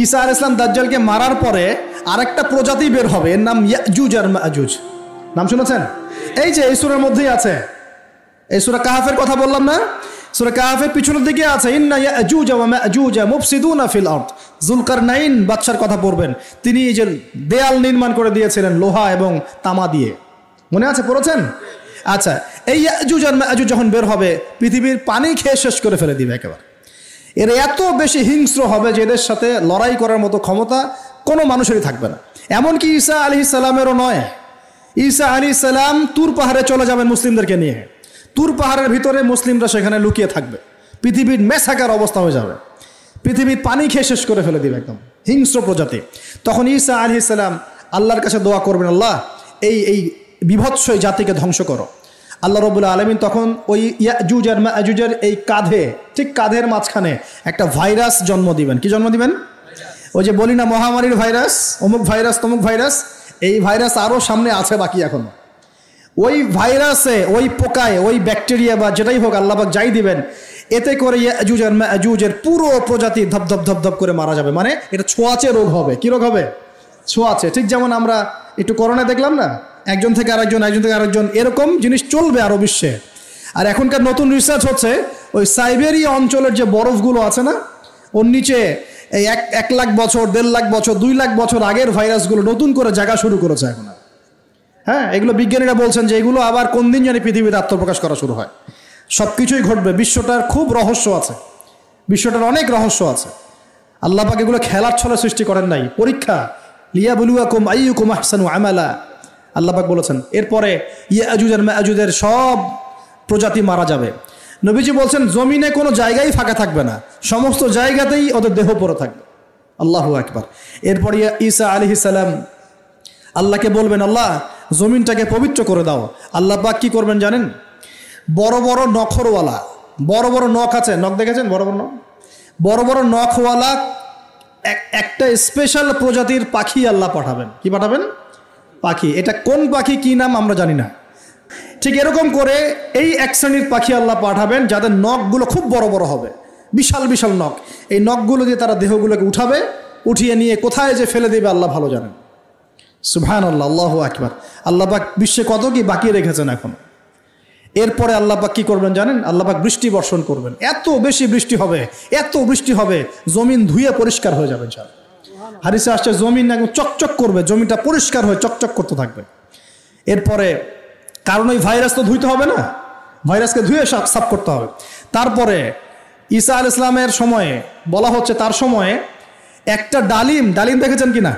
ঈসা আলাইহিস সালাম দাজ্জালকে মারার পরে আরেকটা প্রজাতি বের হবে, এর নাম ইয়াজুজ আর মাজুজ। নাম শুনেছেন? এই যে এই সূরার মধ্যেই আছে, এই সূরা কাহাফের কথা বললাম না, সূরা কাহাফের পিছনের দিকে আছে ইন্না ইয়াজুজ ওয়া মাজুজ মুফসিদুনা ফিল আরদ। যুলকারনাইন বাদশার কথা পড়বেন, তিনি এই যে দেয়াল নির্মাণ করে দিয়েছিলেন লোহা এবং তামা দিয়ে, মনে আছে, পড়েছেন? আচ্ছা, এই ইয়াজুজ আর মাজুজ যখন বের হবে পৃথিবীর পানি খেয়ে শেষ করে ফেলে দিবে একেবারে। এর এত বেশি হিংস্র হবে যে এদের সাথে লড়াই করার মতো ক্ষমতা কোনো মানুষেরই থাকবে না। এমনকি ঈসা আলাইহিস সালামেরও নয়। ঈসা আলাইহিস সালাম তুর পাহাড়ে চলে যাবেন মুসলিমদেরকে নিয়ে, তুর পাহাড়ের ভিতরে মুসলিমরা সেখানে লুকিয়ে থাকবে, পৃথিবীর মেসাকার অবস্থা হয়ে যাবে, পৃথিবীর পানি খেয়ে শেষ করে ফেলে দিবে, একদম হিংস্র প্রজাতি। তখন ঈসা আলাইহিস সালাম আল্লাহর কাছে দোয়া করবেন, আল্লাহ এই বিভৎস জাতিকে ধ্বংস করো। আল্লাহ রাব্বুল আলামিন তখন ওই ইয়াজুজ আর মাজুজের এই কাঁধে, ঠিক কাঁধের মাঝখানে একটা ভাইরাস জন্ম দিবেন। কি জন্ম দিবেন? ওই যে বলি না মহামারীর ভাইরাস, অমুক ভাইরাস তমুক ভাইরাস, এই ভাইরাস আরও সামনে আছে বাকি এখনো। ওই ভাইরাসে, ওই পোকায়, ওই ব্যাকটেরিয়া বা যেটাই হোক আল্লাহ পাক যাই দিবেন, এতে করে ইয়াজুজ আর মাজুজের পুরো প্রজাতি ধপ ধপ ধপ করে মারা যাবে। মানে এটা ছোঁয়াচে রোগ হবে। কি রোগ হবে? ছোঁয়াচে। ঠিক যেমন আমরা একটু করোনা দেখলাম না, একজন থেকে আরেকজন, একজন থেকে আরেকজন, এরকম জিনিস চলবে আরও বিশ্বে। আর এখনকার নতুন রিসার্চ হচ্ছে ওই সাইবেরিয়া অঞ্চলের যে বরফগুলো আছে না, ওর নিচে এই 1 লাখ বছর, 1.5 লাখ বছর, 2 লাখ বছর আগের ভাইরাসগুলো নতুন করে জায়গা শুরু করেছে এখন। হ্যাঁ, এগুলো বিজ্ঞানীরা বলছেন যে এগুলো আবার কোন দিন জানি পৃথিবীতে আত্মপ্রকাশ করা শুরু হয়। সব কিছুই ঘটবে। বিশ্বটার খুব রহস্য আছে, বিশ্বটার অনেক রহস্য আছে। আল্লাহ পাক এগুলো খেলার ছলে সৃষ্টি করেন নাই, পরীক্ষা। লিয়াবলুয়াকুম আইয়ুকুম আহসানু আমালা, আল্লাহ পাক বলেছেন। এরপরে ইয়াজুজ আর মাজুজের সব প্রজাতি মারা যাবে। নবীজি বলছেন জমিনে কোনো জায়গায় ফাঁকা থাকবে না, সমস্ত জায়গাতেই ওদের দেহ পড়ে থাকবে। আল্লাহু আকবার। এরপরে ঈসা আলাইহিস সালাম আল্লাহকে বলবেন, আল্লাহ জমিনটাকে পবিত্র করে দাও। আল্লাহ পাক কি করবেন জানেন? বড় বড় নখরওয়ালা, বড় বড় নখ আছে, নখ দেখেছেন? বড় বড় নখ, বড় বড় নখওয়ালা একটা স্পেশাল প্রজাতির পাখি আল্লাহ পাঠাবেন। কি পাঠাবেন? পাখি। এটা কোন পাখি, কি নাম আমরা জানি না। ঠিক এরকম করে এই এক শ্রেণীর পাখি আল্লাহ পাঠাবেন যাদের নখগুলো খুব বড় বড় হবে, বিশাল বিশাল নখ। এই নখগুলো দিয়ে তারা দেহগুলোকে উঠাবে, উঠিয়ে নিয়ে কোথায় যে ফেলে দেবে আল্লাহ ভালো জানেন। সুবহানাল্লাহ, আল্লাহু আকবার। আল্লাহ পাক বিশ্বে কত কি বাকি রেখেছেন এখন। এরপরে আল্লাহ পাক কি করবেন জানেন? আল্লাহ পাক বৃষ্টি বর্ষণ করবেন। এত বেশি বৃষ্টি হবে, এত বৃষ্টি হবে, জমিন ধুয়ে পরিষ্কার হয়ে যাবে। হাদিসে আসছে জমিন একদম চকচক করবে, জমিটা পরিষ্কার হয়ে চকচক করতে থাকবে। এরপরে কারণ ওই ভাইরাস তো ধুইতে হবে না, ভাইরাসকে ধুয়ে সাফ করতে হবে। তারপরে ঈসা আলাইহিস সালামের সময়ে বলা হচ্ছে, তার সময়ে একটা ডালিম, ডালিম দেখেছেন কিনা?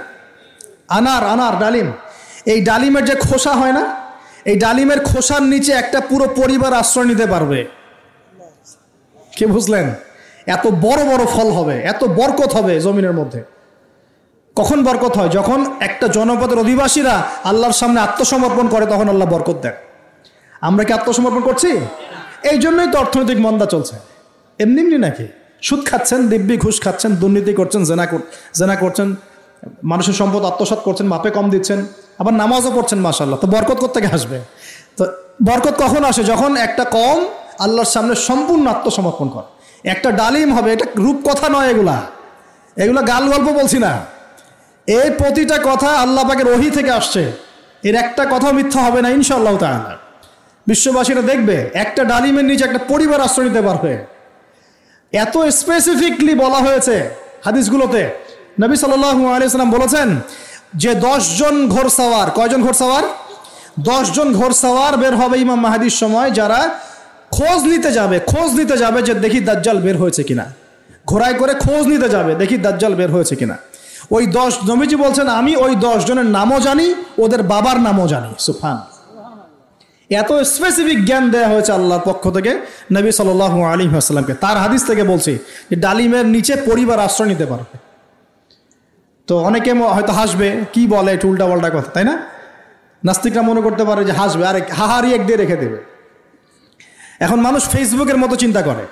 আনার ডালিম, এই ডালিমের যে খোসা হয় না, এই ডালিমের খোসার নিচে একটা পুরো পরিবার আশ্রয় নিতে পারবে। কি বুঝলেন? এত বড় বড় ফল হবে, এত বরকত হবে জমিনের মধ্যে। কখন বরকত হয়? যখন একটা জনপদের অধিবাসীরা আল্লাহর সামনে আত্মসমর্পণ করে, তখন আল্লাহ বরকত দেন। আমরা কি আত্মসমর্পণ করছি? এই জন্যই তো অর্থনৈতিক মন্দা চলছে। এমনি এমনি নাকি? সুদ খাচ্ছেন, দিব্যি ঘুষ খাচ্ছেন, দুর্নীতি করছেন, জেনা করছেন, মানুষের সম্পদ আত্মসাৎ করছেন, মাপে কম দিচ্ছেন, আবার নামাজও পড়ছেন, মাশাআল্লাহ। তো বরকত কোত্থেকে আসবে? তো বরকত কখন আসে? যখন একটা কওম আল্লাহর সামনে সম্পূর্ণ আত্মসমর্পণ করে। একটা ডালিম হবে, এটা রূপকথা নয়, এগুলা গাল গল্প বলছি না। এই প্রতিটা কথা আল্লাহ পাকের ওহী থেকে আসছে, এর একটা কথা মিথ্যা হবে না ইনশাআল্লাহ তাআলা। বিশ্ববাসীরা দেখবে একটা ডালিমের নিচে একটা পরিবার আশ্রয় নিতে পারবে। এত স্পেসিফিকলি বলা হয়েছে হাদিসগুলোতে। নবী সাল্লাল্লাহু আলাইহি ওয়াসাল্লাম বলেছেন যে 10 জন ঘোড়সওয়ার, কয়জন ঘোড়সওয়ার? 10 জন ঘোড়সওয়ার বের হবে ইমাম মাহদির সময়, যারা খোঁজ নিতে যাবে যে দেখি দাজ্জাল বের হয়েছে কিনা। ঘোড়ায় করে খোঁজ নিতে যাবে, দেখি দাজ্জাল বের হয়েছে কিনা। ওই 10, নবীজি বলছেন আমি ওই 10 জনের নামও জানি, ওদের বাবার নামও জানি। সুবহানাল্লাহ। এত স্পেসিফিক জ্ঞান দেওয়া হয়েছে আল্লাহর পক্ষ থেকে নবী সাল্লাল্লাহু আলাইহি ওয়াসাল্লামকে। তার হাদিস থেকে বলছি যে ডালিমের নিচে পরিবার আশ্রয় নিতে পারবে। তো অনেকে হয়তো হাসবে, কি বলে একটু উল্টা পাল্টা কথা, তাই না? নাস্তিকরা মনে করতে পারে যে হাসবে, আর হাহারি এক দিয়ে রেখে দেবে। এখন মানুষ ফেসবুকের মতো চিন্তা করে,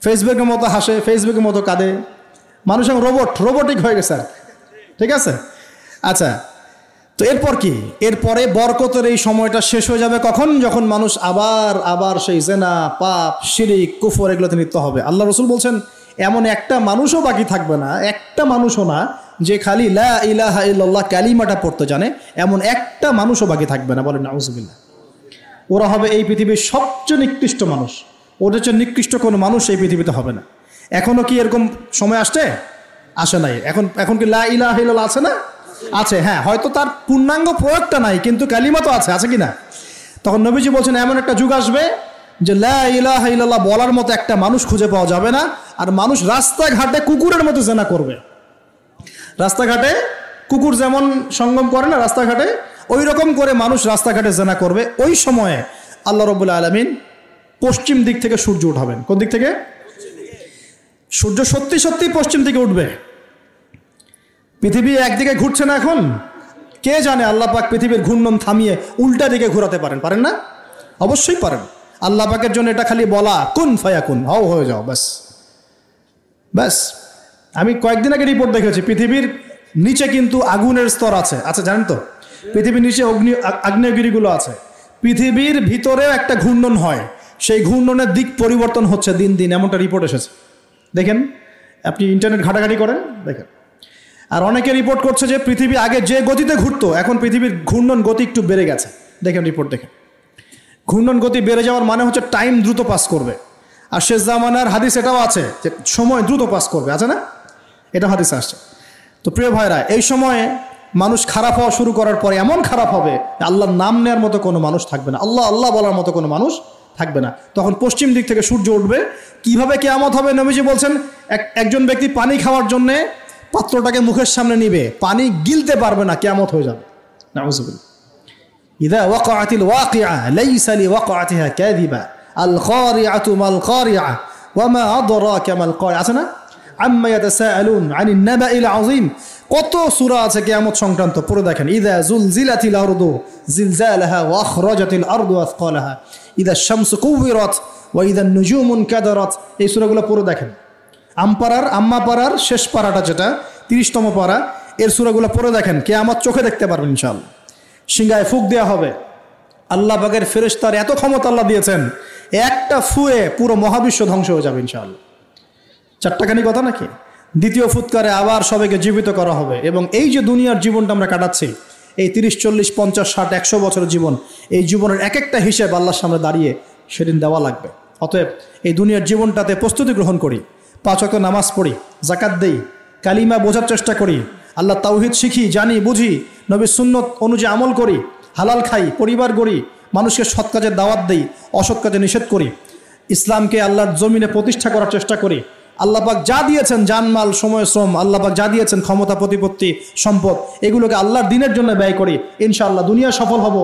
ফেসবুকের মতো হাসে, ফেসবুকের মতো কাঁদে। মানুষ এখন রোবটিক হয়ে গেছে। ঠিক আছে, আচ্ছা। তো এরপর কি? এরপরে বরকতের এই সময়টা শেষ হয়ে যাবে কখন? যখন মানুষ আবার সেই জেনা, পাপ, শিরিক, কুফর এগুলোতে লিপ্ত হবে। আল্লাহ রাসূল বলছেন এমন একটা মানুষও বাকি থাকবে না, একটা মানুষও না যে খালি লা ইলাহা ইল্লাল্লাহ কালিমাটা পড়তে জানে, এমন একটা মানুষও বাকি থাকবে না। বলেন নাউজুবিল্লাহ। ওরা হবে এই পৃথিবীর সবচেয়ে নিকৃষ্ট মানুষ, ওদের চেয়ে নিকৃষ্ট কোনো মানুষ এই পৃথিবীতে হবে না। এখনও কি এরকম সময় আসে নাই? এখন কি লা ইলাহা ইল্লাল্লাহ আছে না? আছে, হ্যাঁ, হয়তো তার পূর্ণাঙ্গ প্রয়োগটা নাই, কিন্তু কালিমা তো আছে কি না? তখন নবীজি বলছেন এমন একটা যুগ আসবে যে লা ইলাহা ইল্লাল্লাহ বলার মতো একটা মানুষ খুঁজে পাওয়া যাবে না, আর মানুষ রাস্তাঘাটে কুকুরের মতো জেনা করবে। রাস্তাঘাটে কুকুর যেমন সঙ্গম করে না রাস্তাঘাটে, ওই রকম করে মানুষ রাস্তাঘাটে জেনা করবে। ওই সময়ে আল্লাহ রাব্বুল আলামিন পশ্চিম দিক থেকে সূর্য উঠাবেন। কোন দিক থেকে? সূর্য সত্যি সত্যি পশ্চিম দিকে উঠবে। পৃথিবী একদিকে ঘুরছে না এখন, কে জানে আল্লাহ পাক পৃথিবীর ঘূর্ণন থামিয়ে উল্টা দিকে ঘোরাতে পারেন না? অবশ্যই পারেন। আল্লাহ পাকের জন্য এটা খালি বলা, কুন ফায়াকুন, হও হয়ে যাও, ব্যাস। আমি কয়েকদিন আগে রিপোর্ট দেখেছি, পৃথিবীর নিচে কিন্তু আগুনের স্তর আছে, জানেন তো? পৃথিবীর নিচে আগ্নেয়গিরিগুলো আছে। পৃথিবীর ভিতরেও একটা ঘূর্ণন হয়, সেই ঘূর্ণনের দিক পরিবর্তন হচ্ছে দিন দিন, এমনটা রিপোর্ট এসেছে। দেখেন, আপনি ইন্টারনেট ঘাটাঘাটি করেন, দেখেন। আর অনেকে রিপোর্ট করছে যে পৃথিবী আগে যে গতিতে ঘুরতো, এখন পৃথিবীর ঘূর্ণন গতি একটু বেড়ে গেছে। দেখেন রিপোর্ট, দেখেন। ঘূর্ণন গতি বেড়ে যাওয়ার মানে হচ্ছে টাইম দ্রুত পাস করবে। আর শেষ জামানার হাদিস এটাও আছে যে সময় দ্রুত পাস করবে, আছে না? এটা হাদিস আসছে। তো প্রিয় ভাইরা, এই সময়ে মানুষ খারাপ হওয়া শুরু করার পরে এমন খারাপ হবে, আল্লাহর নাম নেওয়ার মতো কোনো মানুষ থাকবে না, আল্লাহ আল্লাহ বলার মতো কোনো মানুষ থাকবে না। তখন পশ্চিম দিক থেকে সূর্য উঠবে। কিভাবে কিয়ামত হবে? নবীজি বলছেন একজন ব্যক্তি পানি খাওয়ার জন্যে পাত্রটাকে মুখের সামনে নিবে, পানি গিলতে পারবে না, কিয়ামত হয়ে যাবে। নাউযুবিল্লাহ। ইযা ওয়াকাআতিল ওয়াকিআ লাইসা লিওয়াকাআতিহা কাযিবা আল কারিআতু মাল কারিআ ওয়া মা আদরাকা মাল কারিআ, আছে না? আম্মা ইয়াতাসাআলুন আনিন নাবাইল আযীম। কত সূরা আছে কিয়ামত সংক্রান্ত, পড়ে দেখেন। ইযা যুলজিলাতিল আরদু জিলজালাহা ওয়া আখরাজাতিল আরদু আসকালাহা ইযা শামসু কুবিরাত ওয়া ইযা নুজুমু কাদারাত। এই সূরাগুলো পড়ে দেখেন। আম্মা পারার শেষ পারাটা, যেটা 30তম পারা, এর সূরাগুলো পড়ে দেখেন। কিয়ামত চোখে দেখতে পারবেন ইনশাআল্লাহ। সিংহায় ফুঁক দেওয়া হবে। আল্লাহ পাকের ফেরেশতার এত ক্ষমতা আল্লাহ দিয়েছেন, একটা ফুয়ে পুরো মহাবিশ্ব ধ্বংস হয়ে যাবে ইনশাআল্লাহ। চারটাখানি কথা নাকি? দ্বিতীয় ফুৎকারে আবার সবাইকে জীবিত করা হবে। এবং এই যে দুনিয়ার জীবনটা আমরা কাটাচ্ছি, এই 30, 40, 50, 60, 100 বছরের জীবন, এই জীবনের এক একটা হিসেব আল্লাহর সামনে দাঁড়িয়ে সেদিন দেওয়া লাগবে। অতএব এই দুনিয়ার জীবনটাতে প্রস্তুতি গ্রহণ করি, 5 ওয়াক্ত নামাজ পড়ি, যাকাত দেই, কালিমা বোঝার চেষ্টা করি, আল্লাহ তাওহীদ শিখি, জানি, বুঝি, নবীর সুন্নত অনুযায়ী আমল করি, হালাল খাই, পরিবার গড়ি, মানুষকে সৎ কাজের দাওয়াত দেই, অসৎ কাজে নিষেধ করি, ইসলামকে আল্লাহর জমিনে প্রতিষ্ঠা করার চেষ্টা করি। আল্লাহ পাক যা দিয়েছেন, জানমাল, সময়, শ্রম, আল্লাহ পাক যা দিয়েছেন, ক্ষমতা, প্রতিপত্তি, সম্পদ, এগুলোকে আল্লাহর দ্বীনের জন্য ব্যয় করি। ইনশাআল্লাহ দুনিয়া সফল হব।